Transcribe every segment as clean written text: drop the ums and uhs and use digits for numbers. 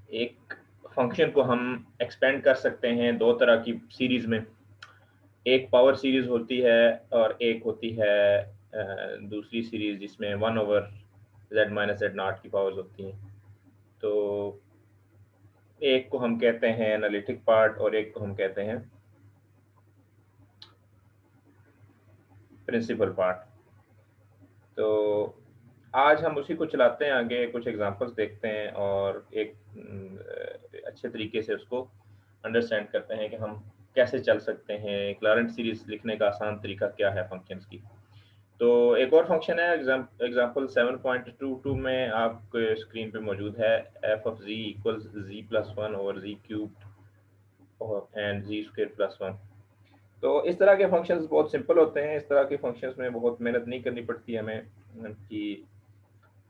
एक फंक्शन को हम एक्सपेंड कर सकते हैं दो तरह की सीरीज में। एक पावर सीरीज होती है और एक होती है दूसरी सीरीज जिसमें 1/z-z0 की पावर्स होती हैं। तो एक को हम कहते हैं एनालिटिक पार्ट और एक को हम कहते हैं प्रिंसिपल पार्ट। तो आज हम उसी को चलाते हैं, आगे कुछ एग्जांपल्स देखते हैं और एक अच्छे तरीके से उसको अंडरस्टैंड करते हैं कि हम कैसे चल सकते हैं। एक लॉरेंट सीरीज लिखने का आसान तरीका क्या है फंक्शंस की। तो एक और फंक्शन है एग्जांपल 7.22 में आपके स्क्रीन पे मौजूद है F of ji equals G plus one over G cube और and G square plus one. तो इस तरह के फंक्शंस बहुत सिंपल होते हैं। इस तरह के फंक्शंस में बहुत मेहनत नहीं करनी पड़ती हमें कि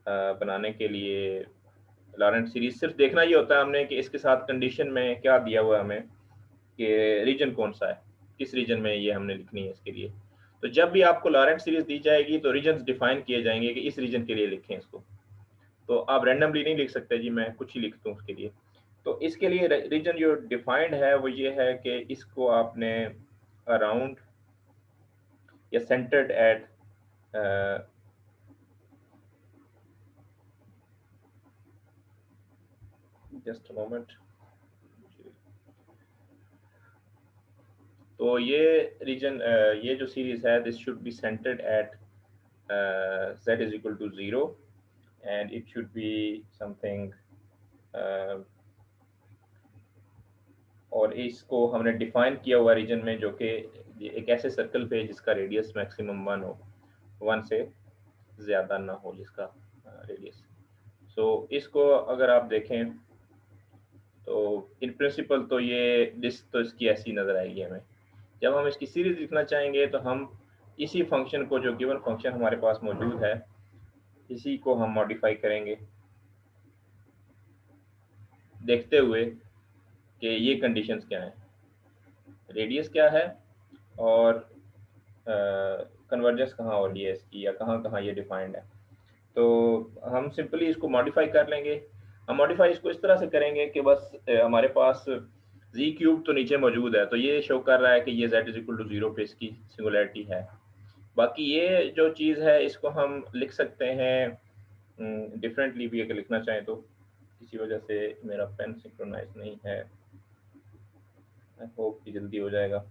बनाने के लिए। लॉरेंट सीरीज सिर्फ देखना ही होता है हमने कि इसके साथ कंडीशन में क्या दिया हुआ है हमें कि रीजन कौन सा है, किस रीजन में ये हमने लिखनी है इसके लिए। तो जब भी आपको लॉरेंट सीरीज दी जाएगी तो रीजन डिफाइन किए जाएंगे कि इस रीजन के लिए लिखें इसको। तो आप रैंडमली नहीं लिख सकते जी मैं कुछ ही लिखता हूँ उसके लिए। तो इसके लिए रीजन जो डिफाइंड है वो ये है कि इसको आपने अराउंड या सेंटर्ड एट जस्ट मोमेंट। तो ये रीजन ये जो सीरीज है this should be centred at z is equal to 0 and it should be something और इसको हमने डिफाइन किया हुआ रीजन में जो कि एक ऐसे सर्कल पे जिसका रेडियस मैक्सिमम 1 हो, 1 से ज़्यादा ना हो जिसका रेडियस। सो इसको अगर आप देखें तो इन प्रिंसिपल तो ये लिस्ट तो इसकी ऐसी नज़र आएगी हमें। जब हम इसकी सीरीज लिखना चाहेंगे तो हम इसी फंक्शन को, जो गिवन फंक्शन हमारे पास मौजूद है, इसी को हम मॉडिफाई करेंगे देखते हुए कि ये कंडीशंस क्या हैं, रेडियस क्या है और कन्वर्जेंस कहाँ हो रही है इसकी या कहाँ कहाँ ये डिफाइंड है। तो हम सिंपली इसको मॉडिफाई कर लेंगे। हम मॉडिफाई इसको इस तरह से करेंगे कि बस हमारे पास जी क्यूब तो नीचे मौजूद है तो ये शो कर रहा है कि ये z इज इक्वल टू 0 पे इसकी सिंगुलैरिटी है। बाकी ये जो चीज़ है इसको हम लिख सकते हैं डिफरेंटली भी अगर लिखना चाहें तो। किसी वजह से मेरा पेन सिंक्रोनाइज नहीं है, आई होप कि जल्दी हो जाएगा।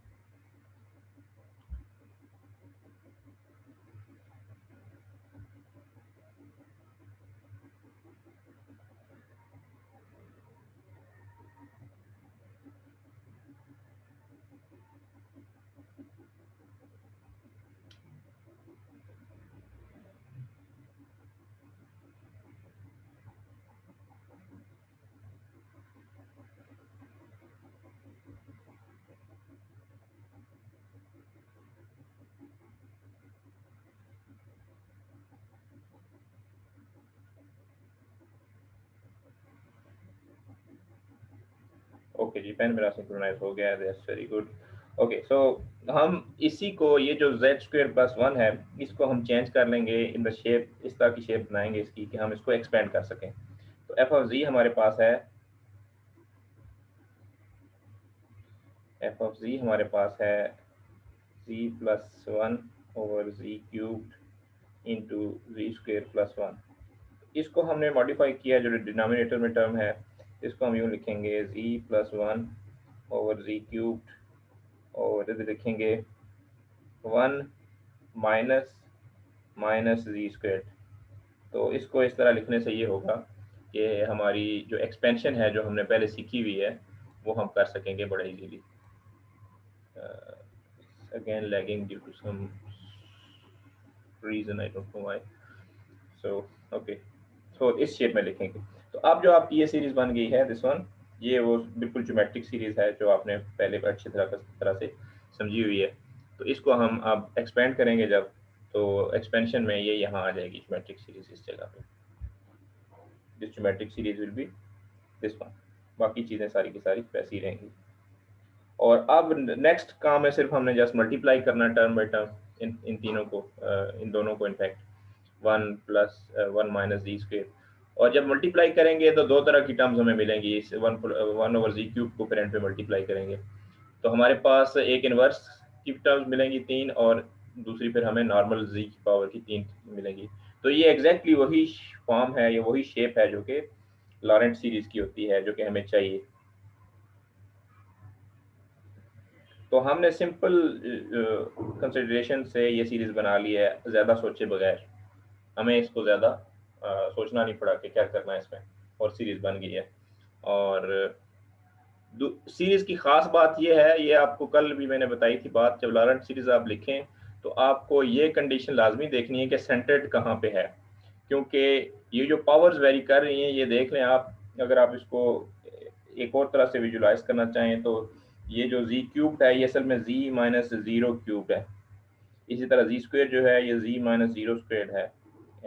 ओके जी, पेन मेरा सिंक्रोनाइज हो गया है, that's very good. Okay so हम इसी को, ये जो z स्क्वायर प्लस वन है, इसको हम चेंज कर लेंगे इन द शेप, इस तरह की शेप बनाएंगे इसकी कि हम इसको एक्सपेंड कर सकें। तो एफ ऑफ जी हमारे पास है, एफ ऑफ जी हमारे पास है जी plus one over G cube into जी स्क्वायर प्लस वन। इसको हमने मॉडिफाई किया, जो डिनोमिनेटर में टर्म है इसको हम यूँ लिखेंगे जी plus one over G cube और इधर लिखेंगे 1 माइनस माइनस जी स्क्वेयर। तो इसको इस तरह लिखने से ये होगा कि हमारी जो एक्सपेंशन है जो हमने पहले सीखी हुई है वो हम कर सकेंगे बड़े easily. Again lagging due to some reason, I don't know why. So okay, तो इस शेप में लिखेंगे। तो अब जो आपकी ये सीरीज बन गई है दिस वन, ये वो बिल्कुल ज्योमेट्रिक सीरीज है जो आपने पहले अच्छी तरह से समझी हुई है। तो इसको हम अब एक्सपेंड करेंगे जब, तो एक्सपेंशन में ये यहाँ आ जाएगी ज्योमेट्रिक सीरीज इस जगह पे। This geometric series will be this one. बाकी चीज़ें सारी की सारी वैसी ही रहेंगी। और अब नेक्स्ट काम है सिर्फ हमने जस्ट मल्टीप्लाई करना टर्म बाई टर्म इन तीनों को, इन दोनों को इनफैक्ट 1 प्लस 1 माइनस जी स्क्वेयर। और जब मल्टीप्लाई करेंगे तो दो तरह की टर्म्स हमें मिलेंगी, इस 1/z³ को फिर पे मल्टीप्लाई करेंगे तो हमारे पास एक इनवर्स की टर्म्स मिलेंगी 3, और दूसरी फिर हमें नॉर्मल z की पावर की 3 मिलेंगी। तो ये एग्जैक्टली वही फॉर्म है, ये वही शेप है जो कि लॉरेंट सीरीज की होती है, जो कि हमें चाहिए। तो हमने सिंपल कंसिडरेशन से ये सीरीज बना ली है, ज़्यादा सोचे बगैर। हमें इसको ज़्यादा सोचना नहीं पड़ा कि क्या करना है इसमें, और सीरीज बन गई है। और सीरीज की खास बात ये है, ये आपको कल भी मैंने बताई थी बात, जब लॉरेंट सीरीज आप लिखें तो आपको ये कंडीशन लाजमी देखनी है कि सेंटर्ड कहाँ पे है, क्योंकि ये जो पावर्स वेरी कर रही हैं, ये देख लें आप। अगर आप इसको एक और तरह से विजुलाइज करना चाहें तो ये जो जी क्यूब है, ये असल में जी माइनस ज़ीरो क्यूब है। इसी तरह जी स्क्वेयर जो है, ये जी माइनस ज़ीरो स्क्वेयर है।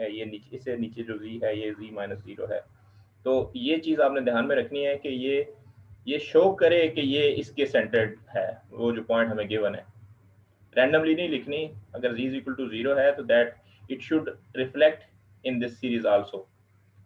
ये नीचे, इससे नीचे जो जी है, ये जी माइनस ज़ीरो है। तो ये चीज़ आपने ध्यान में रखनी है कि ये शो करे कि ये इसके सेंटर्ड है, वो जो पॉइंट हमें गिवन है। रैंडमली नहीं लिखनी। अगर z इक्वल टू 0 है तो that it should reflect in this series also.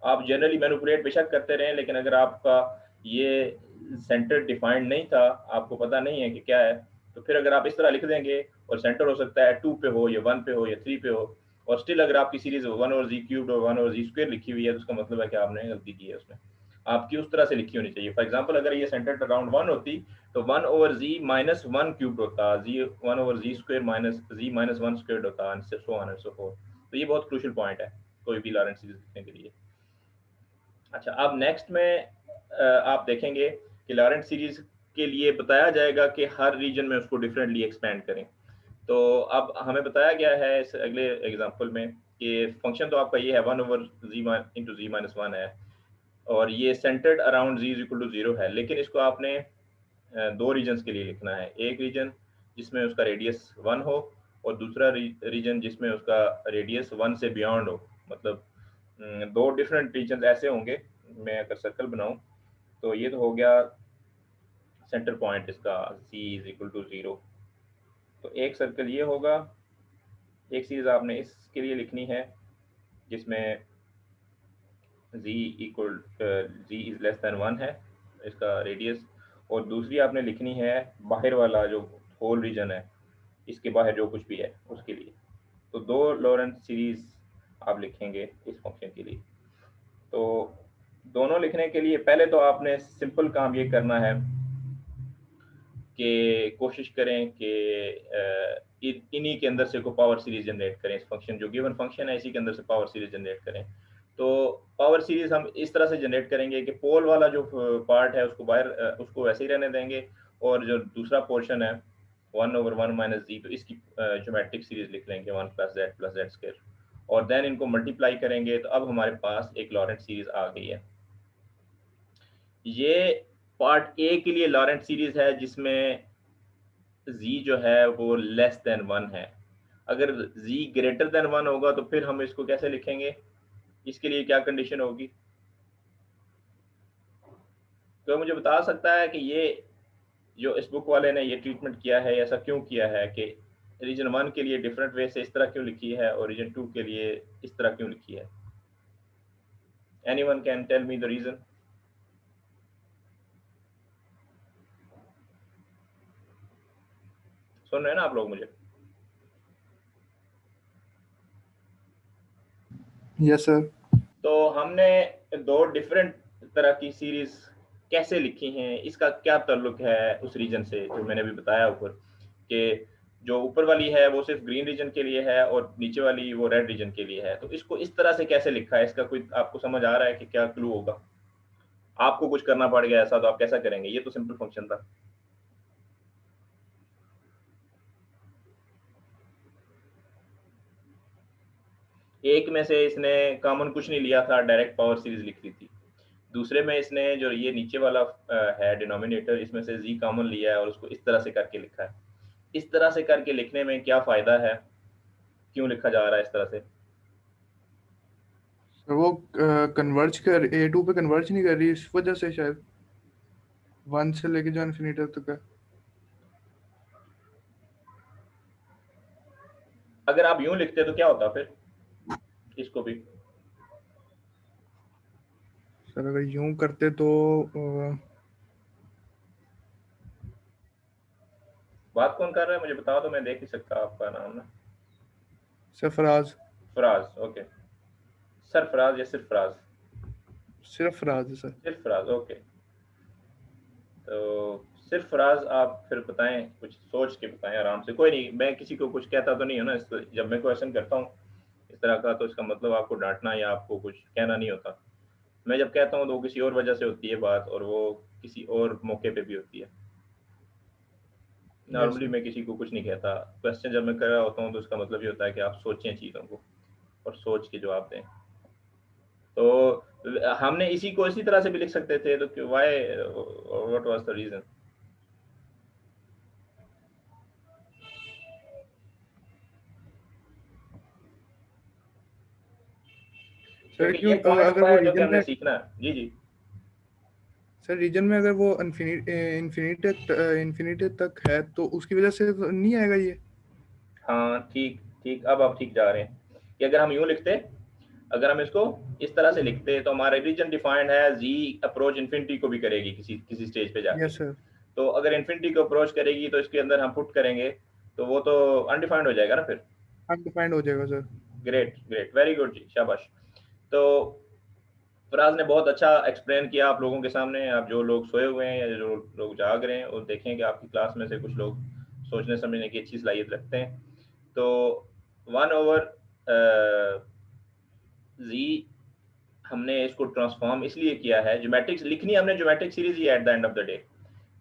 आप जनरली मैनिपुलेट बेशक करते रहें, लेकिन अगर आपका ये सेंटर डिफाइंड नहीं था, आपको पता नहीं है कि क्या है, तो फिर अगर आप इस तरह लिख देंगे और सेंटर हो सकता है 2 पे हो या 1 पे हो या 3 पे हो, और स्टिल अगर आपकी सीरीज 1/z³ और 1/z² लिखी हुई है, तो उसका मतलब है कि आपने गलती की है उसमें। आपकी उस तरह से लिखी होनी चाहिए। फॉर एग्जाम्पल अगर ये सेंटर अराउंड 1 होती तो 1/z माइनस 1 क्यूब होता, G 1/z² minus z minus 1 square होता, and so on and so forth. तो ये बहुत क्रूशियल पॉइंट है कोई भी लॉरेंट सीरीज लिखने के लिए। अच्छा, अब नेक्स्ट में आप देखेंगे कि लॉरेंट सीरीज के लिए बताया जाएगा कि हर रीजन में उसको डिफरेंटली एक्सपेंड करें। तो अब हमें बताया गया है इस अगले एग्जांपल में कि फंक्शन तो आपका ये है 1/z/(z-1) है, और ये centred around z equal to 0 है, लेकिन इसको आपने दो रीजन्स के लिए लिखना है। एक रीजन जिसमें उसका रेडियस 1 हो, और दूसरा रीजन जिसमें उसका रेडियस 1 से बियॉन्ड हो। मतलब दो डिफरेंट रीजन ऐसे होंगे। मैं अगर सर्कल बनाऊं तो ये तो हो गया सेंटर पॉइंट इसका c इज इक्वल टू 0। तो एक सर्कल ये होगा। एक चीज़ आपने इसके लिए लिखनी है जिसमें z इज लेस देन 1 है, इसका रेडियस। और दूसरी आपने लिखनी है बाहर वाला जो होल रीजन है, इसके बाहर जो कुछ भी है उसके लिए। तो दो लॉरेंट सीरीज आप लिखेंगे इस फंक्शन के लिए। तो दोनों लिखने के लिए पहले तो आपने सिंपल काम ये करना है कि कोशिश करें कि इन्हीं के अंदर से को पावर सीरीज जनरेट करें। इस फंक्शन जो गिवन फंक्शन है, इसी के अंदर से पावर सीरीज जनरेट करें। तो पावर सीरीज हम इस तरह से जनरेट करेंगे कि पोल वाला जो पार्ट है उसको बाहर, उसको वैसे ही रहने देंगे, और जो दूसरा पोर्शन है 1/1 माइनस जी, तो इसकी ज्योमेट्रिक सीरीज लिख लेंगे 1 प्लस जेड स्क्वायर, और देन इनको मल्टीप्लाई करेंगे। तो अब हमारे पास एक लॉरेंट सीरीज आ गई है। ये पार्ट ए के लिए लॉरेंट सीरीज है जिसमें z जो है वो लेस देन 1 है। अगर z ग्रेटर देन 1 होगा तो फिर हम इसको कैसे लिखेंगे, इसके लिए क्या कंडीशन होगी? तो मुझे बता सकता है कि ये जो इस बुक वाले ने ये ट्रीटमेंट किया है, ऐसा क्यों किया है कि रीजन 1 के लिए डिफरेंट वे से इस तरह क्यों लिखी है और रीजन 2 के लिए इस तरह क्यों लिखी है? Anyone can tell me the reason? सुन रहे हैं ना आप लोग मुझे? Yes sir. तो हमने दो डिफरेंट तरह की सीरीज कैसे लिखी हैं, इसका क्या ताल्लुक है उस रीजन से जो मैंने अभी बताया ऊपर, कि जो ऊपर वाली है वो सिर्फ ग्रीन रीजन के लिए है और नीचे वाली वो रेड रीजन के लिए है। तो इसको इस तरह से कैसे लिखा है, इसका कोई आपको समझ आ रहा है कि क्या क्लू होगा? आपको कुछ करना पड़ गया ऐसा तो आप कैसा करेंगे? ये तो सिंपल फंक्शन था। एक में से इसने कॉमन कुछ नहीं लिया था, डायरेक्ट पावर सीरीज लिख ली थी। दूसरे में इसने जो ये नीचे वाला है डिनोमिनेटर, इसमें से जी कॉमन लिया है और उसको इस तरह से करके लिखा है। इस तरह से करके लिखने में क्या फायदा है, क्यों लिखा जा रहा है इस तरह से? सर वो कन्वर्ज कर A2 पे कन्वर्ज नहीं कर रही, इस वजह से शायद 1 से लेके जो इन्फिनिटी तक है। अगर आप यूं लिखते तो क्या होता फिर इसको भी? सर अगर यूं करते तो बात कौन कर रहा है मुझे बता दो, मैं देख ही सकता आपका नाम ना। सरफराज। फराज, ओके। सरफराज या सिर्फ फराज? सिर्फ फराज है सर। सिर्फ फराज, ओके। तो सिर्फ फराज आप फिर बताएं, कुछ सोच के बताएं आराम से, कोई नहीं, मैं किसी को कुछ कहता तो नहीं हूँ ना जब मैं क्वेश्चन करता हूँ इस तरह का, तो इसका मतलब आपको डांटना या आपको कुछ कहना नहीं होता। मैं जब कहता हूँ तो वो किसी और वजह से होती है बात, और वो किसी और मौके पे भी होती है। Yes normally sir. मैं किसी को कुछ नहीं कहता, क्वेश्चन जब मैं कर रहा होता हूँ तो उसका मतलब ये होता है कि आप सोचें चीज़ों को और सोच के जवाब दें। तो हमने इसी को इसी तरह से भी लिख सकते थे, तो why, what was the reason? Sir क्योंकि ये क्यों पॉइंट अगर होता वो है जो कि रीजन हमने में, सीखना है। जी जी। सर रीजन में अगर वो इन्फिनिटी तक है तो उसकी वजह से तो नहीं आएगा ये। हाँ ठीक ठीक, अब आप ठीक जा रहे हैं कि अगर हम यूं लिखते, अगर हम इसको इस तरह से लिखते तो हमारा रीजन डिफाइंड है, जी अप्रोच इन्फिनिटी को भी करेगी किसी किसी स्टेज पे जाके। Yes sir. तो अगर इन्फिनिटी को अप्रोच करेगी तो इसके अंदर हम पुट करेंगे, तो वो तो अनडिफाइंड हो जाएगा ना फिर। अनडिफाइंड हो जाएगा sir. Great great, very good जी, शाबाश। तो फराज ने बहुत अच्छा एक्सप्लेन किया आप लोगों के सामने। आप जो लोग सोए हुए हैं या जो लोग जाग रहे हैं वो देखें कि आपकी क्लास में से कुछ लोग सोचने समझने की अच्छी सलाहियत रखते हैं। तो 1/z हमने इसको ट्रांसफॉर्म इसलिए किया है, ज्योमेट्रिक्स लिखनी हमने geometric series he at the end of the day.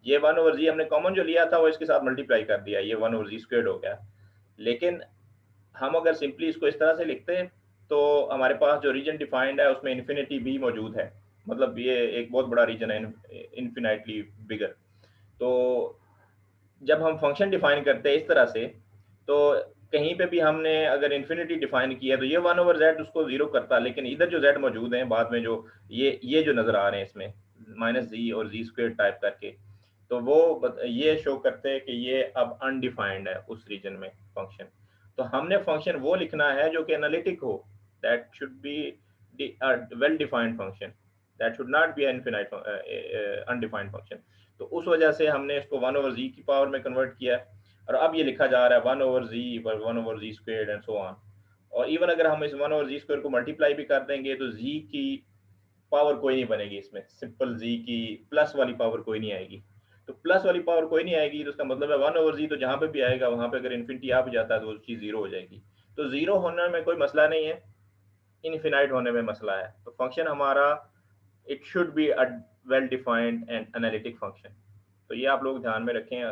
ये 1/z हमने कॉमन जो लिया था वो इसके साथ मल्टीप्लाई कर दिया, ये 1/z² हो गया। लेकिन हम अगर सिंपली इसको इस तरह से लिखते हैं तो हमारे पास जो रीजन डिफाइंड है उसमें इन्फिनिटी भी मौजूद है, मतलब ये एक बहुत बड़ा रीजन है, इन्फिनाइटली बिगर। तो जब हम फंक्शन डिफाइन करते हैं इस तरह से, तो कहीं पे भी हमने अगर इन्फिनिटी डिफाइन किया तो ये 1/z उसको जीरो करता, लेकिन इधर जो z मौजूद हैं बाद में जो ये जो नजर आ रहे हैं इसमें -z और z² टाइप करके, तो वो ये शो करते हैं कि ये अब अनडिफाइंड है उस रीजन में फंक्शन। तो हमने फंक्शन वो लिखना है जो कि एनालिटिक हो, that should be well defined function, that should not be infinite undefined function. तो उस वजह से हमने इसको 1/z की पावर में कन्वर्ट किया है, और अब ये लिखा जा रहा है 1/z पर 1/z² एंड सो ऑन। और इवन अगर हम इस 1/z² को मल्टीप्लाई भी कर देंगे तो z की पावर कोई नहीं बनेगी इसमें, सिंपल z की प्लस वाली पावर कोई नहीं आएगी। तो प्लस वाली पावर कोई नहीं आएगी तो उसका मतलब है 1/z तो जहां पे भी आएगा वहां पे अगर इन्फिनिटी आ भी जाता है तो वो चीज जीरो हो जाएगी। तो जीरो होने में कोई मसला नहीं है, इनफिनाइट होने में मसला है। तो फंक्शन हमारा, it should be a well defined and analytic function. तो ये आप लोग ध्यान में रखें।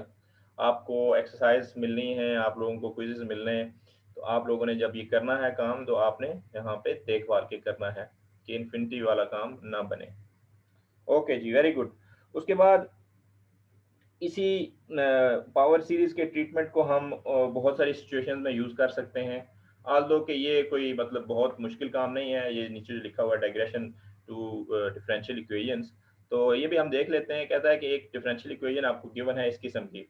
आपको एक्सरसाइज मिलनी है, आप लोगों को क्विज़ मिलने हैं, तो आप लोगों ने जब ये करना है काम तो आपने यहाँ पे देखभाल के करना है कि इन्फिनिटी वाला काम ना बने। ओके जी, वेरी गुड। उसके बाद इसी पावर सीरीज के ट्रीटमेंट को हम बहुत सारी सिचुएशंस में यूज़ कर सकते हैं। आल दो कि ये कोई मतलब बहुत मुश्किल काम नहीं है, ये नीचे जो लिखा हुआ है डाइग्रेशन टू डिफरेंशियल इक्वेशंस, तो ये भी हम देख लेते हैं। कहता है कि एक डिफरेंशियल इक्वेशन आपको गिवन है इस किस्म की,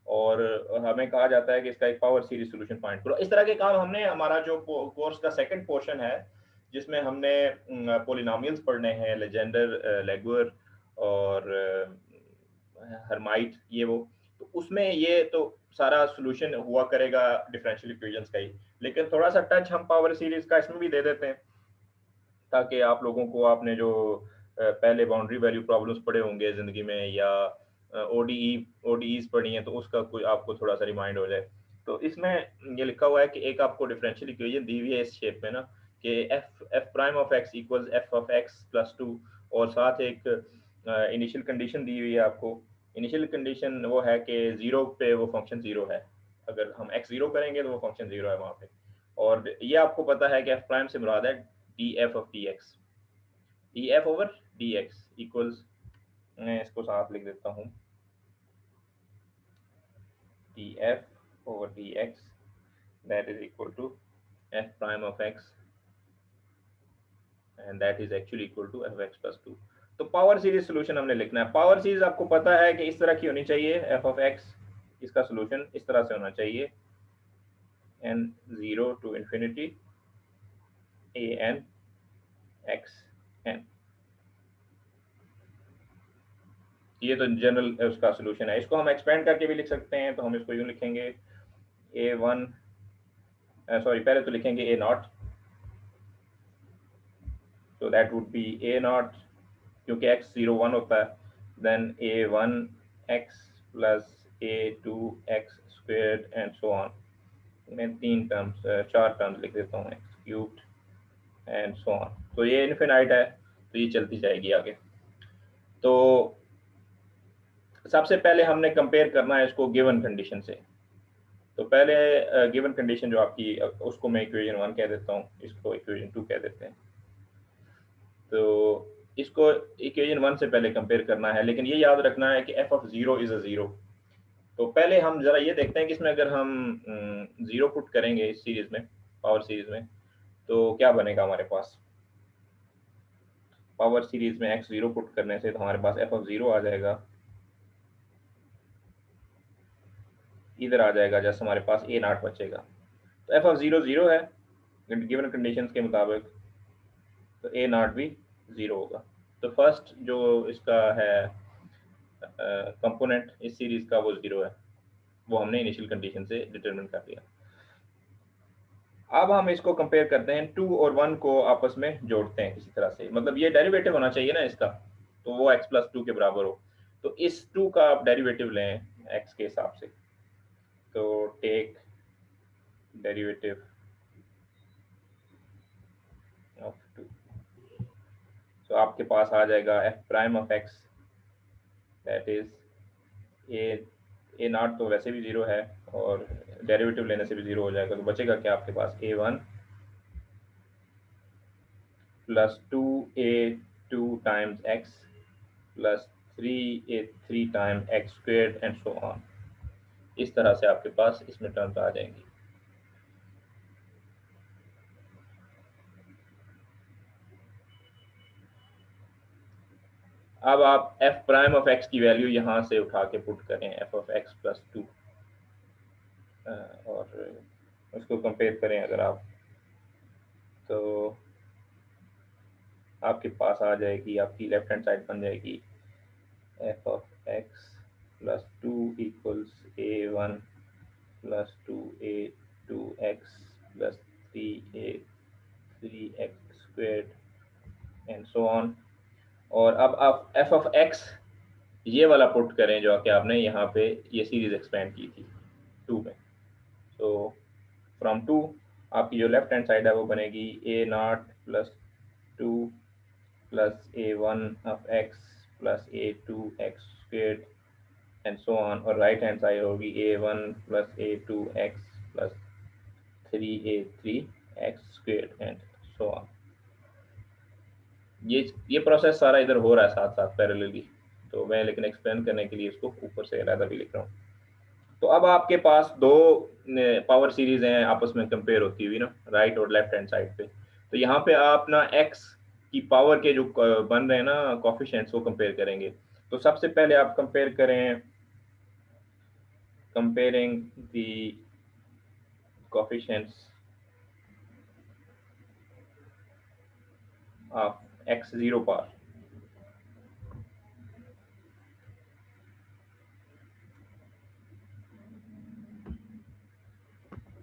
और हमें कहा जाता है कि इसका एक पावर सीरीज सॉल्यूशन फाइंड करो। इस तरह के काम हमने हमारा जो कोर्स का सेकंड पोर्शन है जिसमें हमने पोलिनोमियल्स पढ़ने हैं, लेजेंडर, लेगुअर और हर्माइट, ये वो, तो उसमें ये तो सारा सॉल्यूशन हुआ करेगा डिफरेंशियल इक्वेशंस का ही। लेकिन थोड़ा सा टच हम पावर सीरीज का इसमें भी दे देते हैं ताकि आप लोगों को, आपने जो पहले बाउंड्री वैल्यू प्रॉब्लम्स पढ़े होंगे ज़िंदगी में या ओडीईज पढ़ी हैं तो उसका कोई आपको थोड़ा सा रिमाइंड हो जाए। तो इसमें ये लिखा हुआ है कि एक आपको डिफरेंशियल इक्वेशन दी हुई है इस शेप में ना, कि F prime of x equals F of x plus 2, और साथ एक इनिशियल कंडीशन दी हुई है आपको। इनिशियल कंडीशन वो है कि जीरो पे वो फंक्शन जीरो है, अगर हम एक्स जीरो करेंगे तो वो फंक्शन जीरो है वहाँ पे। और ये आपको पता है कि एफ प्राइम से मुराद है d f of d x, d f over d x equals, मैं इसको साथ लिख देता हूँ, d f over d x that is equal to f prime of x and that is actually equal to f x plus 2। तो power series solution हमने लिखना है। पावर सीरीज आपको पता है कि इस तरह की होनी चाहिए, एफ ऑफ एक्स, इसका सोल्यूशन इस तरह से होना चाहिए, n zero to infinity a n x n. ये तो जनरल उसका सोल्यूशन है। इसको हम एक्सपेंड करके भी लिख सकते हैं, तो हम इसको यूँ लिखेंगे A1, सॉरी पहले तो लिखेंगे A0, तो दैट वुड बी A0, क्योंकि x 0 1 होता है, then A1x plus A2x squared and so on. मैं 4 टर्म्स लिख देता हूँ, x cubed and so on. तो ये इनफिनाइट है, तो ये चलती जाएगी आगे। तो सबसे पहले हमने कंपेयर करना है इसको गिवन कंडीशन से। तो पहले गिवन कंडीशन जो आपकी, उसको मैं इक्वेशन 1 कह देता हूँ, इसको इक्वेशन 2 कह देते हैं। तो इसको इक्वेशन 1 से पहले कंपेयर करना है, लेकिन ये याद रखना है कि f ऑफ 0 इज अ 0। तो पहले हम जरा ये देखते हैं कि इसमें अगर हम 0 पुट करेंगे इस सीरीज में, पावर सीरीज में, तो क्या बनेगा हमारे पास। पावर सीरीज में x 0 पुट करने से तो हमारे पास f ऑफ 0 आ जाएगा, इधर आ जाएगा, जैसे हमारे पास A0 बचेगा। तो f ऑफ 0 0 है गिवन कंडीशंस के मुताबिक, तो A0 भी 0 होगा। तो फर्स्ट जो इसका है कंपोनेंट इस सीरीज का, वो 0 है, वो हमने इनिशियल कंडीशन से डिटरमिन कर लिया। अब हम इसको कंपेयर करते हैं, 2 और 1 को आपस में जोड़ते हैं किसी तरह से, मतलब ये डेरिवेटिव होना चाहिए ना इसका, तो वो x प्लस 2 के बराबर हो। तो इस 2 का आप डेरिवेटिव लें x के हिसाब से, तो टेक डेरिवेटिव ऑफ 2, तो आपके पास आ जाएगा f prime of x, that is A0 तो वैसे भी 0 है, और डेरिवेटिव लेने से भी 0 हो जाएगा। तो बचेगा क्या आपके पास, A1 plus 2A2 times x plus 3A3 time x squared and so on. इस तरह से आपके पास इसमें टर्म्स आ जाएंगी। अब आप f प्राइम ऑफ x की वैल्यू यहाँ से उठा के पुट करें, f ऑफ x प्लस 2, और उसको कंपेयर करें अगर आप, तो आपके पास आ जाएगी, आपकी लेफ्ट हैंड साइड बन जाएगी f of x plus 2 equals A1 plus 2A2x plus 3A3x squared and so on. और अब आप f ऑफ x ये वाला पुट करें जो कि आपने यहाँ पे ये सीरीज एक्सपेंड की थी 2 में। तो फ्रॉम 2 आपकी जो लेफ्ट हैंड साइड है वो बनेगी A0 plus 2 plus A1 of x plus A2x squared and so on, और राइट हैंड साइड होगी A1 plus A2x plus 3A3x squared and so on. ये प्रोसेस सारा इधर हो रहा है साथ साथ पैरेलली, तो मैं लेकिन एक्सप्लेन करने के लिए इसको ऊपर से अलग भी लिख रहा हूँ। तो अब आपके पास दो पावर सीरीज हैं, आपस में कंपेयर होती हुई ना, राइट और लेफ्ट हैंड साइड पे। तो यहाँ पे आप ना x की पावर के जो बन रहे हैं ना कोफिशिएंट्स, वो कंपेयर करेंगे। तो सबसे पहले आप कंपेयर करें, comparing the coefficients of x 0 power.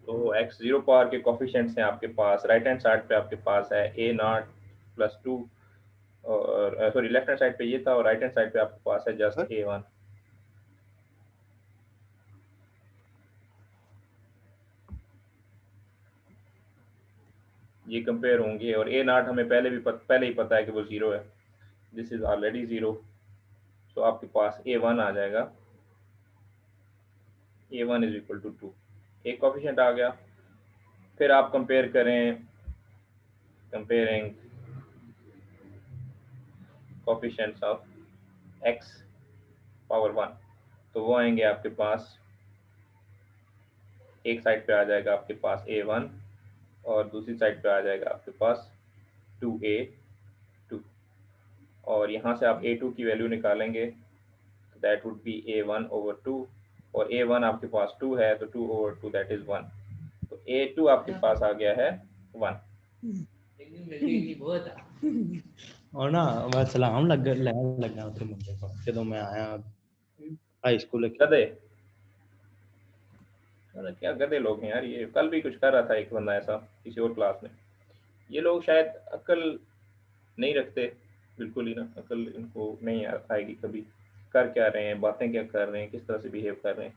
तो x 0 पावर के कोफिशिएंट्स हैं आपके पास, राइट हैंड साइड पे आपके पास है A0 प्लस 2, और सॉरी लेफ्ट हैंड साइड पे ये था, और राइट हैंड साइड पे आपके पास है जस्ट A1। ये कंपेयर होंगे, और A0 हमें पहले ही पता है कि वो 0 है, दिस इज ऑलरेडी 0। तो आपके पास A1 आ जाएगा, A1 इज इक्वल टू 2, एक कोफिशिएंट आ गया। फिर आप कंपेयर करें, comparing coefficients of x power 1, तो वो आएंगे आपके पास, एक साइड पे आ जाएगा आपके पास A1, और दूसरी साइड पे आ जाएगा आपके पास 2A2, और यहाँ से आप A2 की वैल्यू निकालेंगे, that would be A1 over 2, और A1 आपके पास 2 है, तो 2 ओवर 2 दैट इज 1, तो A2 आपके पास आ गया है 1। और ना मैं सलाम लगा उधर मुंडे को ਜਦੋਂ मैं आया हाई स्कूल गधे, अरे क्या गधे लोग हैं यार ये। कल भी कुछ कर रहा था एक बंदा ऐसा किसी और क्लास में। ये लोग शायद अक्ल नहीं रखते बिल्कुल ही ना, अक्ल इनको नहीं आएगी कभी। कर क्या रहे हैं, बातें क्या कर रहे हैं, किस तरह से बिहेव कर रहे हैं,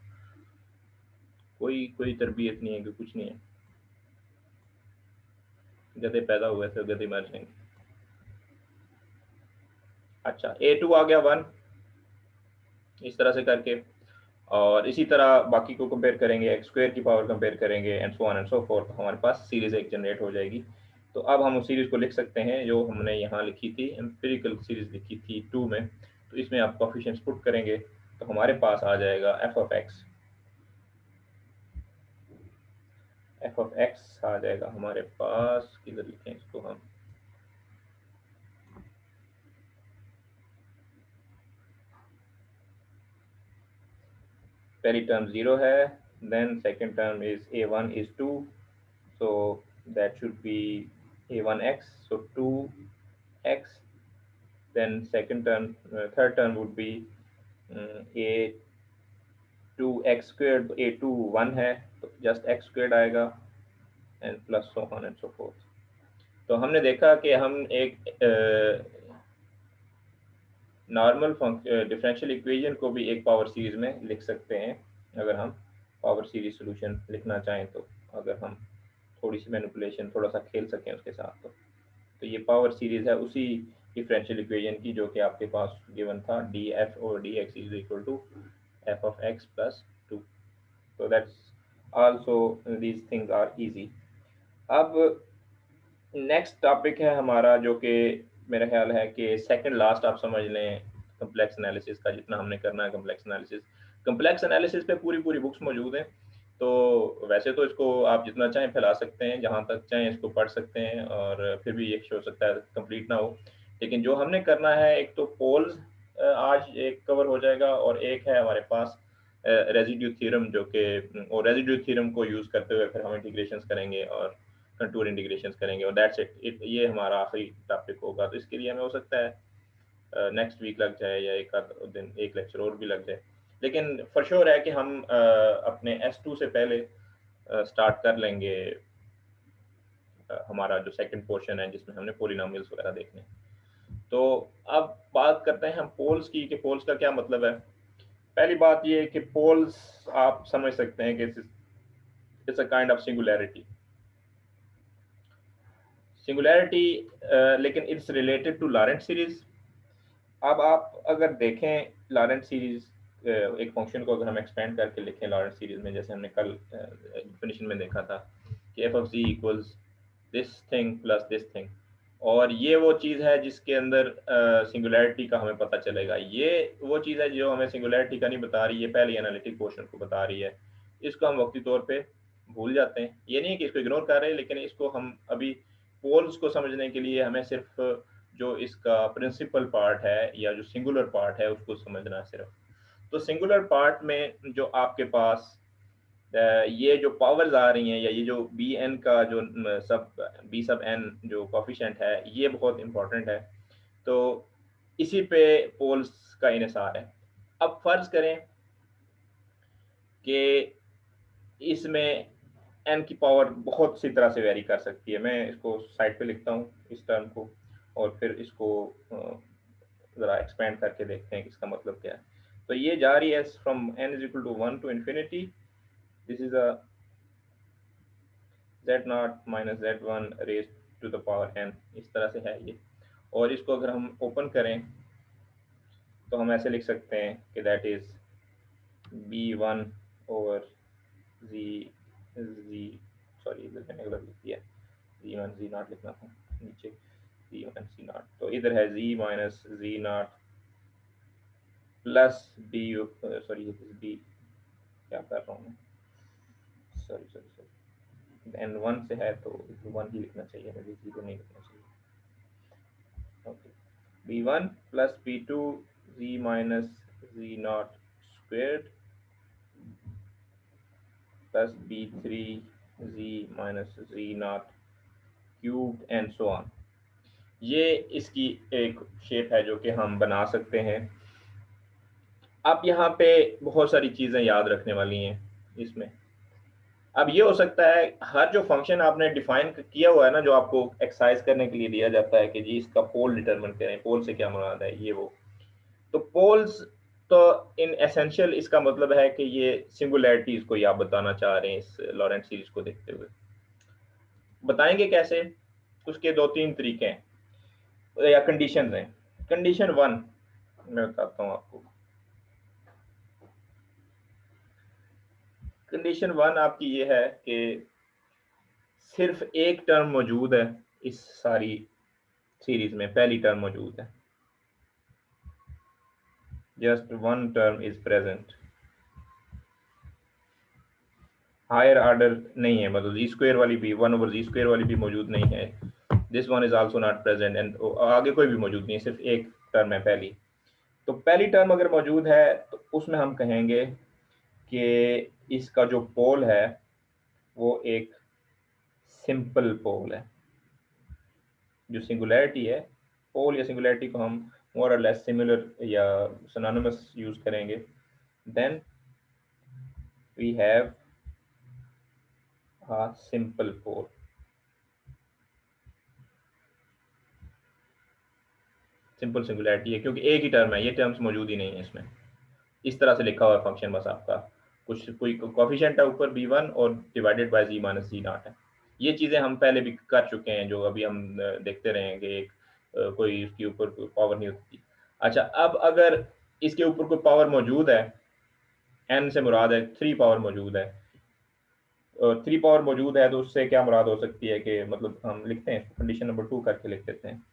कोई कोई तरबियत नहीं है कि कुछ नहीं है। गधे पैदा हुए थे, गधे मर जाएंगे। अच्छा, A2 आ गया 1 इस तरह से करके, और इसी तरह बाकी को कंपेयर करेंगे, एक्स स्क्वायर की पावर कंपेयर करेंगे and so on and so fourth, हमारे पास सीरीज एक जनरेट हो जाएगी। तो अब हम उस सीरीज को लिख सकते हैं जो हमने यहाँ लिखी थी, एम्पिरिकल सीरीज लिखी थी 2 में। तो इसमें आप कोफिशिएंट्स पुट करेंगे तो हमारे पास आ जाएगा एफ ऑफ एक्स आ जाएगा हमारे पास। किधर लिखें इसको हम, पहली टर्म 0 है, then second term is a1 is 2, so that should be a1x, so 2x, then second term, third term would be a2x squared, तो a2 1 है तो जस्ट x squared आएगा and plus so on and so forth. तो हमने देखा कि हम एक नॉर्मल डिफरेंशियल इक्वेशन को भी एक पावर सीरीज में लिख सकते हैं अगर हम पावर सीरीज सॉल्यूशन लिखना चाहें तो, अगर हम थोड़ी सी मैनिपुलेशन थोड़ा सा खेल सकें उसके साथ। तो ये पावर सीरीज है उसी डिफरेंशियल इक्वेशन की जो कि आपके पास गिवन था, डी एफ और d x is equal to f of x plus 2। तो that's also, these things are easy. अब नेक्स्ट टॉपिक है हमारा जो कि मेरा ख्याल है कि सेकंड लास्ट आप समझ लें कम्प्लेक्स एनालिसिस का, जितना हमने करना है कम्प्लेक्स एनालिसिस पे पूरी पूरी बुक्स मौजूद हैं। तो वैसे तो इसको आप जितना चाहें फैला सकते हैं, जहाँ तक चाहें इसको पढ़ सकते हैं, और फिर भी ये हो सकता है कंप्लीट ना हो। लेकिन जो हमने करना है, एक तो पोल्स आज एक कवर हो जाएगा, और एक है हमारे पास रेजिड्यू थ्योरम, जो कि और रेजिड्यू थ्योरम को यूज़ करते हुए फिर हम इंटीग्रेशंस करेंगे और कंटूर इंटीग्रेशंस करेंगे, और दैट्स इट। ये हमारा आखिरी टॉपिक होगा। तो इसके लिए हमें हो सकता है नेक्स्ट वीक लग जाए या एक आध दिन एक लेक्चर और भी लग जाए, लेकिन फॉर श्योर है कि हम अपने S2 से पहले स्टार्ट कर लेंगे हमारा जो सेकंड पोर्शन है जिसमें हमने पॉलिनोमियल्स वगैरह देखने। तो अब बात करते हैं हम पोल्स की, कि पोल्स का क्या मतलब है। पहली बात ये है कि पोल्स आप समझ सकते हैं कि it's a kind of singularity, लेकिन it's related to Laurent series. अब आप अगर देखें लॉरेंट सीरीज, एक फंक्शन को अगर हम एक्सपेंड करके लिखें लॉरेंट सीरीज में, जैसे हमने कल डेफिनेशन में देखा था कि f of ji equals this thing plus this thing, और ये वो चीज़ है जिसके अंदर सिंगुलैरिटी का हमें पता चलेगा। ये वो चीज़ है जो हमें सिंगुलैरिटी का नहीं बता रही है, पहले एनालिटिक पोर्शन को बता रही है। इसको हम वक्ती तौर पे भूल जाते हैं, ये नहीं है कि इसको इग्नोर कर रहे हैं, लेकिन इसको हम अभी पोल्स को समझने के लिए हमें सिर्फ जो इसका प्रिंसिपल पार्ट है या जो सिंगुलर पार्ट है उसको समझना है सिर्फ। तो सिंगुलर पार्ट में जो आपके पास ये जो पावर्स आ रही हैं, या ये जो बी एन का जो बी सब एन जो कोफिशिएंट है, ये बहुत इंपॉर्टेंट है। तो इसी पे पोल्स का इन्हिसार है। अब फर्ज करें कि इसमें एन की पावर बहुत सी तरह से वेरी कर सकती है। मैं इसको साइड पे लिखता हूँ इस टर्म को, और फिर इसको ज़रा एक्सपेंड करके देखते हैं कि इसका मतलब क्या है। तो ये जा रही है from n is equal to 1 to infinity, this is a z0 minus z1 raise to the power n, इस तरह से है ये। और इसको अगर हम ओपन करें तो हम ऐसे लिख सकते हैं कि that is b1 over z sorry इधर मैंने गलत लिख दिया, z1 z0 लिखना था नीचे, z1 z0, तो इधर है z minus z0 plus D, sorry D क्या कर रहा हूँ मैं, सॉरी एन 1 से है तो 1 ही लिखना चाहिए, मुझे 0 नहीं लिखना चाहिए। Okay, b1 plus b2 z minus z0 squared plus b3 z minus z0 cubed and so on. ये इसकी एक शेप है जो कि हम बना सकते हैं। अब यहाँ पे बहुत सारी चीज़ें याद रखने वाली हैं इसमें। अब ये हो सकता है हर जो फंक्शन आपने डिफाइन किया हुआ है ना, जो आपको एक्सरसाइज करने के लिए दिया जाता है कि जी इसका पोल डिटरमिन करें, पोल से क्या मुराद है, ये वो। तो पोल्स तो इन एसेंशियल इसका मतलब है कि ये सिंगुलैरिटीज को आप बताना चाह रहे हैं इस लॉरेंट सीरीज को देखते हुए। बताएंगे कैसे? उसके दो तीन तरीके हैं या कंडीशन हैं। कंडीशन वन मैं बताता हूँ आपको। कंडीशन वन आपकी ये है कि सिर्फ एक टर्म मौजूद है इस सारी सीरीज में, पहली टर्म मौजूद है, just one term is present. Higher order नहीं है, मतलब जी स्क्वायर वाली भी, 1/z² वाली भी मौजूद नहीं है। This one is also not present, and आगे कोई भी मौजूद नहीं है, सिर्फ एक टर्म है पहली। तो पहली टर्म अगर मौजूद है तो उसमें हम कहेंगे कि इसका जो पोल है वो एक सिंपल पोल है। जो सिंगुलैरिटी है, पोल या सिंगुलैरिटी को हम मोर और लेस सिमिलर या सिनोनिमस यूज करेंगे। Then we have a simple pole. Simple singularity है क्योंकि एक ही टर्म है, ये टर्म्स मौजूद ही नहीं है इसमें। इस तरह से लिखा हुआ है फंक्शन बस आपका, कुछ कोई कोफिशिएंट है ऊपर b1 और divided by z minus z not है। ये चीज़ें हम पहले भी कर चुके हैं, जो अभी हम देखते रहेंगे। एक कोई इसके ऊपर कोई पावर नहीं होती। अच्छा, अब अगर इसके ऊपर कोई पावर मौजूद है, n से मुराद है 3 पावर मौजूद है, 3 पावर मौजूद है, तो उससे क्या मुराद हो सकती है कि मतलब हम लिखते हैं कंडीशन नंबर 2 करके लिख देते हैं।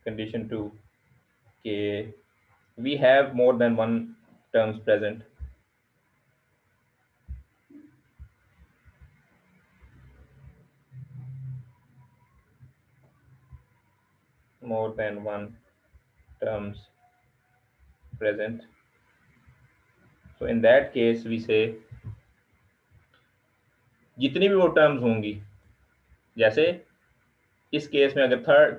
कंडीशन 2 के we have more than one terms present, more than one terms present. So in that case we say जितनी भी वो टर्म्स होंगी, जैसे इस केस में अगर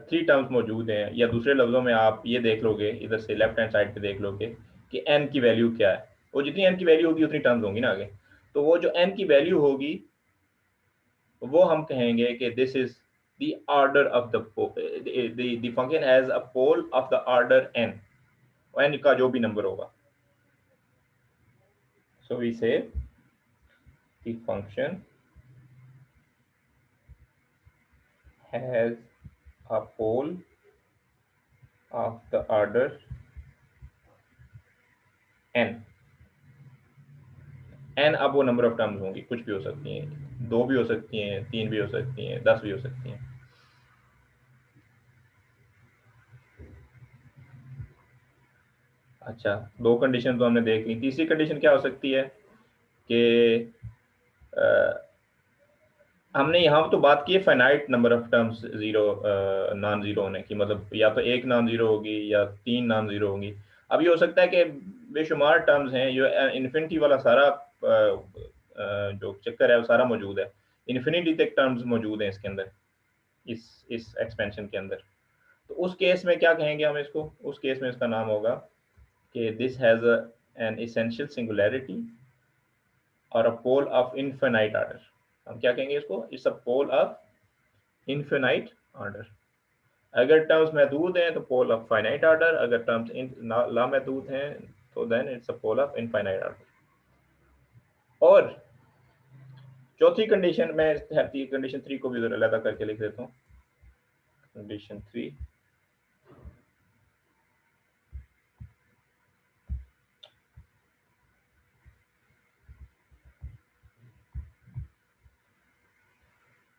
3 टर्म्स मौजूद हैं, या दूसरे लफ्जों में आप ये देख लोगे, इधर से लेफ्ट हैंड साइड पे देख लोगे कि n की वैल्यू क्या है, वो जितनी n की वैल्यू होगी उतनी टर्म्स होंगी ना आगे। तो वो जो n की वैल्यू होगी वो हम कहेंगे कि this is the order of the function has a pole of the order n, n का जो भी नंबर होगा। So we say the function has a pole of the order n। n अब वो नंबर ऑफ टर्म्स होंगी, कुछ भी हो सकती हैं, 2 भी हो सकती हैं, 3 भी हो सकती हैं, 10 भी हो सकती हैं। अच्छा, 2 कंडीशन तो हमने देख ली। तीसरी कंडीशन क्या हो सकती है कि हमने यहाँ तो बात की है finite number of terms zero non zero होने की, मतलब या तो एक नॉन जीरो होगी या 3 नॉन जीरो होंगी। अब ये हो सकता है कि बेशुमार टर्म्स हैं, जो इन्फिनिटी वाला सारा जो चक्कर है वो सारा मौजूद है, इन्फिनिटी तक टर्म्स मौजूद हैं इसके अंदर, इस एक्सपेंशन के अंदर। तो उस केस में क्या कहेंगे हम इसको? उस केस में इसका नाम होगा कि this has an essential singularity और a pole of infinite order. हम क्या कहेंगे इसको? It's a pole of infinite order. अगर टर्म्स महदूद हैं तो पोल ऑफ फाइनाइट ऑर्डर, अगर टर्म्स लामहदूद हैं तो then it's a pole of infinite order. और चौथी कंडीशन में कंडीशन 3 को भी अलग करके लिख देता हूँ। Condition 3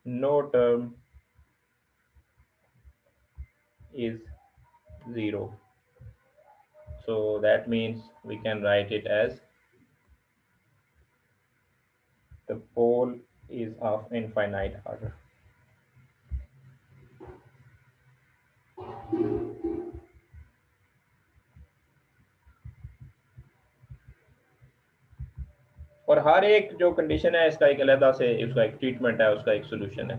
no term is 0, so that means we can write it as the pole is of infinite order। और हर एक जो कंडीशन है इसका एक अलग से उसका एक ट्रीटमेंट है, उसका एक सोल्यूशन है।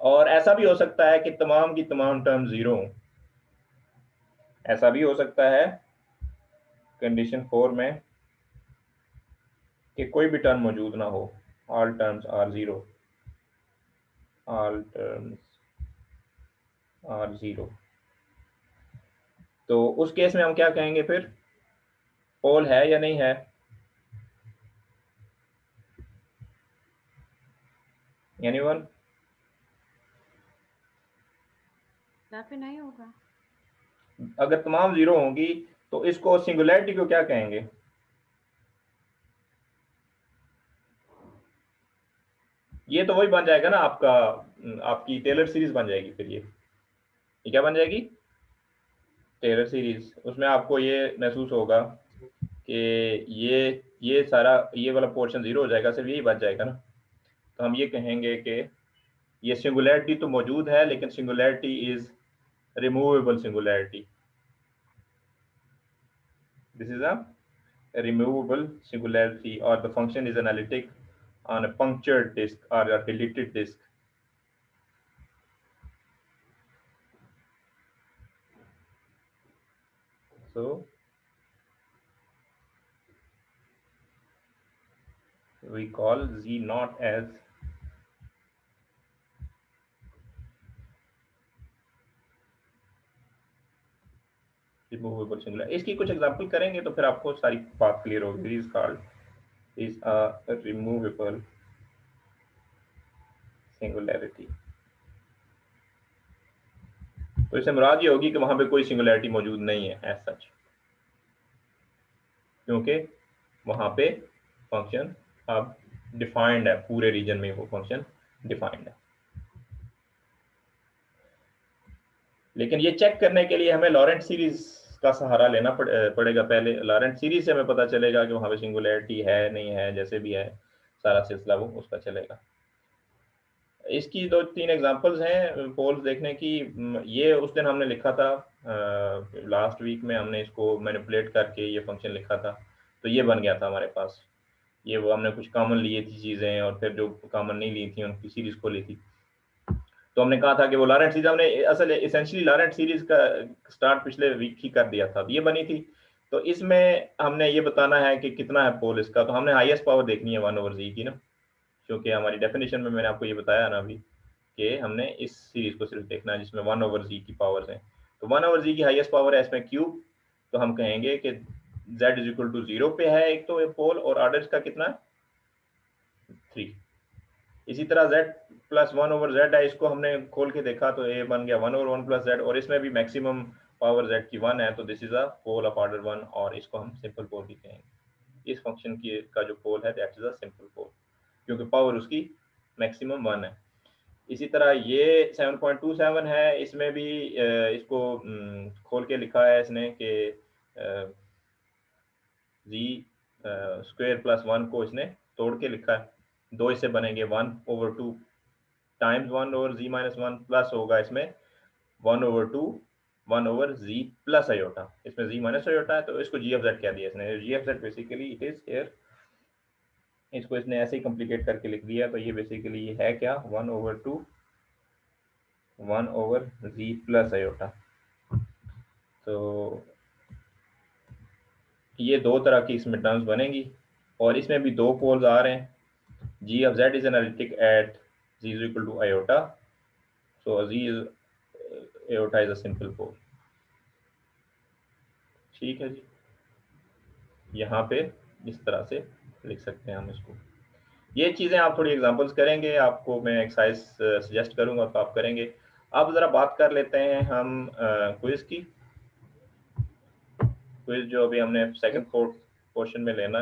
और ऐसा भी हो सकता है कि तमाम की तमाम टर्म जीरो हों, ऐसा भी हो सकता है कंडीशन 4 में कि कोई भी टर्म मौजूद ना हो, all terms are zero, all terms are zero. तो उस केस में हम क्या कहेंगे फिर, पोल है या नहीं है? एनीवन? पे नहीं होगा। अगर तमाम जीरो होंगी तो इसको सिंगुलैरिटी को क्या कहेंगे? ये तो वही बन जाएगा ना आपका, आपकी टेलर सीरीज बन जाएगी फिर ये क्या बन जाएगी? Taylor series. उसमें आपको ये महसूस होगा कि ये सारा ये वाला पोर्शन जीरो हो जाएगा, सिर्फ यही बच जाएगा ना। तो हम ये कहेंगे कि ये सिंगुलैरिटी तो मौजूद है, लेकिन singularity is removable singularity. This is a removable singularity, or the function is analytic on a punctured disk or a deleted disk. So we call Z naught as removable singular। इसकी कुछ example करेंगे तो फिर आपको सारी बात clear होगी। Is called is a removable singularity. तो इससे मुराद ये होगी कि वहां पे कोई सिंगुलैरिटी मौजूद नहीं है एज सच, क्योंकि वहां पे फंक्शन अब डिफाइंड है, पूरे रीजन में वो फंक्शन डिफाइंड है। लेकिन ये चेक करने के लिए हमें लॉरेंट सीरीज का सहारा लेना पड़ेगा। पहले लॉरेंट सीरीज से हमें पता चलेगा कि वहाँ पे सिंगुलैरिटी है नहीं है, जैसे भी है सारा सिलसिला वो उसका चलेगा। इसकी 2-3 एग्जांपल्स हैं पोल्स देखने की। ये उस दिन हमने लिखा था, लास्ट वीक में हमने इसको मैनिपुलेट करके ये फंक्शन लिखा था, तो ये बन गया था हमारे पास। ये वो हमने कुछ कॉमन लिए थी चीज़ें, और फिर जो कॉमन नहीं ली थी उनकी सीरीज को ली थी। तो हमने कहा था कि वो लॉरेंट सीरीज, हमने असल एसेंशियली लॉरेंट सीरीज का स्टार्ट पिछले वीक ही कर दिया था, ये बनी थी। तो इसमें हमने ये बताना है कि कितना है पोल इसका। तो हमने हाईएस्ट पावर देखनी है 1/z की ना, क्योंकि हमारी डेफिनेशन में मैंने आपको ये बताया ना अभी कि हमने इस सीरीज को सिर्फ देखना है जिसमें 1/z की पावर्स हैं। तो 1/z की हाईएस्ट पावर है इसमें क्यूब। तो हम कहेंगे कि z = 0 पे है एक तो पोल, और ऑर्डर इसका कितना है 3। इसी तरह z + 1/z है, इसको हमने खोल के देखा तो a बन गया 1/1 + z, और इसमें भी मैक्सिमम पावर z की 1 है, तो this is a pole of order 1, और इसको हम सिंपल पोल भी कहेंगे। इस फंक्शन की का जो पोल है दैट इज अ सिंपल पोल, क्योंकि पावर उसकी मैक्सिमम 1 है। इसी तरह ये 7.27 है, इसमें भी इसको खोल के लिखा है इसने कि z² + 1 को इसने तोड़ के लिखा है। 2 इससे बनेंगे 1/2 टाइम्स 1/z - 1 प्लस होगा इसमें 1/2 1/z + आयोटा। इसमें z - आयोटा है, तो इसको g(z) कह दिया इसने। g(z) basically it is here, इसको इसने ऐसे ही कॉम्प्लिकेट करके लिख दिया। तो ये बेसिकली ये है क्या 1/2 1/z + आयोटा। तो ये 2 तरह की इसमें टर्म्स बनेंगी, और इसमें भी 2 पोल्स आ रहे हैं। g(z) is analytic at z = iota, so iota is a simple pole। ठीक है जी, यहाँ पे इस तरह से लिख सकते हैं हम इसको। ये चीज़ें आप थोड़ी एग्जांपल्स करेंगे, आपको मैं एक्सरसाइज सजेस्ट करूँगा तो आप करेंगे। अब ज़रा बात कर लेते हैं हम क्विज की। क्विज जो अभी हमने सेकंड पोर्शन में लेना है।